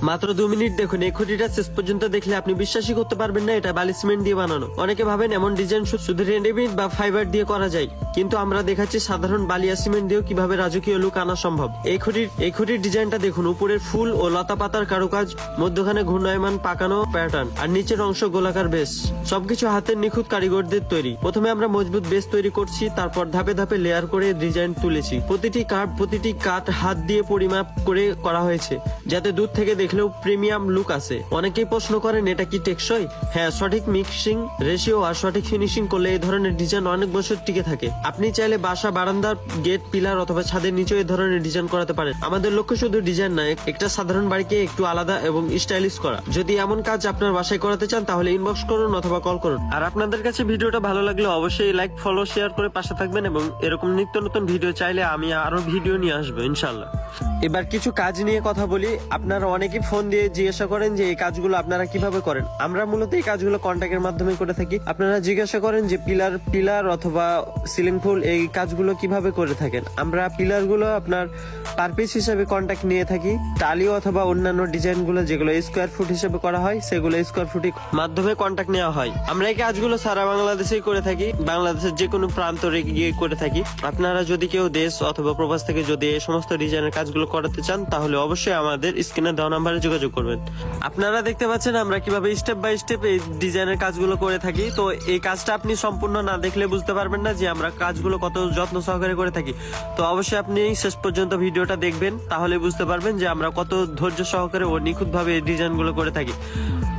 মাত্র 2 মিনিট দেখুন, এই খুঁটিটা শেষ পর্যন্ত দেখলে আপনি বিশ্বাসই করতে পারবেন না এটা বালি সিমেন্ট দিয়ে বানানো। অনেকে ভাবেন এমন ডিজাইন শুধু রেডিমেড বা ফাইবার দিয়ে করা যায়, কিন্তু আমরা দেখাচ্ছি সাধারণ বালিয়া সিমেন্ট দিয়েও কিভাবে রাজকীয় লুক আনা সম্ভব। এই খুঁটির ডিজাইনটা দেখুন, উপরের ফুল ও লতা পাতার কারুকাজ, মধ্যখানে ঘূর্ণায়মান পাকানো প্যাটার্ন, আর নিচের অংশ গোলাকার বেস, সবকিছু হাতের নিখুঁত কারিগরদের তৈরি। প্রথমে আমরা মজবুত বেস তৈরি করছি, তারপর ধাপে ধাপে লেয়ার করে ডিজাইন তুলেছি। প্রতিটি কার্ভ, প্রতিটি কাট হাত দিয়ে পরিমাপ করে করা হয়েছে, যাতে দূর থেকে দেখলেও প্রিমিয়াম লুক আসে। অনেকেই প্রশ্ন করেন এটা কি টেকসই? হ্যাঁ, সঠিক মিক্সিং রেশিও আর সঠিক ফিনিশিং করলে এই ধরনের ডিজাইন অনেক বছর টিকে থাকে। আপনি চাইলে বাসা, বারান্দার গেট, পিলার অথবা ছাদের নিচে এই ধরনের ডিজাইন করাতে পারেন। আমাদের লক্ষ্য শুধু ডিজাইন নয়, একটা সাধারণ বাড়িকে একটু আলাদা এবং স্টাইলিশ করা। যদি এমন কাজ আপনার বাসায় করাতে চান তাহলে ইনবক্স করুন অথবা কল করুন। আর আপনাদের কাছে ভিডিওটা ভালো লাগলে অবশ্যই লাইক, ফলো, শেয়ার করে পাশে থাকবেন, এবং এরকম নিত্য নতুন ভিডিও চাইলে আমি আরো ভিডিও নিয়ে আসবো ইনশাল্লাহ। এবার কিছু কাজ নিয়ে কথা বলি। আপনারা অনেকেই ফোন দিয়ে জিজ্ঞাসা করেন যে এই কাজগুলো আপনারা কিভাবে করেন। আমরা মূলত এই কাজগুলো কন্ট্যাক্টের মাধ্যমে করে থাকি। আপনারা জিজ্ঞাসা করেন যে পিলার অথবা সিলিং ফুল এই কাজগুলো কিভাবে করে থাকেন। আমরা পিলার গুলো আপনার পার পিস হিসেবে কন্ট্যাক্ট নিয়ে থাকি। টালি অথবা অন্যান্য ডিজাইন গুলো যেগুলো স্কোয়ার ফুট হিসেবে করা হয়, সেগুলো স্কোয়ার ফুটের মাধ্যমে কন্ট্যাক্ট নেওয়া হয়। আমরা এই কাজগুলো সারা বাংলাদেশেই করে থাকি, বাংলাদেশের যে কোনো প্রান্তরে গিয়ে করে থাকি। আপনারা যদি কেউ দেশ অথবা প্রবাস থেকে যদি এই সমস্ত ডিজাইনের কাজগুলো করাতে চান তাহলে অবশ্যই আমাদের স্ক্রিনে দেওয়া নাম্বারে যোগাযোগ করবেন। আপনারা দেখতে পাচ্ছেন আমরা কিভাবে স্টেপ বাই স্টেপ এই ডিজাইনের কাজগুলো করে থাকি। তো এই কাজটা আপনি সম্পূর্ণ না দেখলে বুঝতে পারবেন না যে আমরা কাজগুলো কত যত্ন সহকারে করে থাকি। তো অবশ্যই আপনি শেষ পর্যন্ত ভিডিওটা দেখবেন, তাহলে বুঝতে পারবেন যে আমরা কত ধৈর্য সহকারে ও নিখুঁত ভাবে এই ডিজাইনগুলো করে থাকি।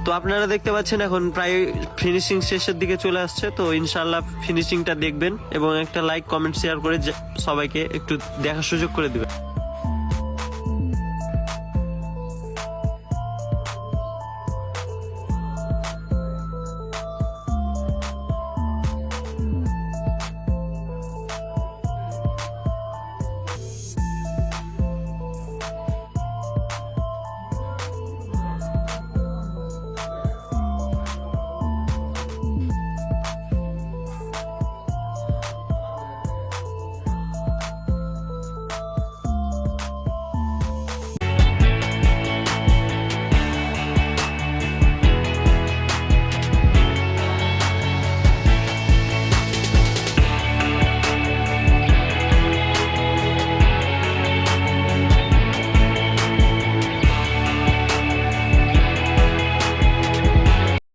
তো আপনারা দেখতে পাচ্ছেন এখন প্রায় ফিনিশিং শেষের দিকে চলে আসছে। তো ইনশাআল্লাহ ফিনিশিংটা দেখবেন এবং একটা লাইক, কমেন্ট, শেয়ার করে সবাইকে একটু দেখার সুযোগ করে দিবেন।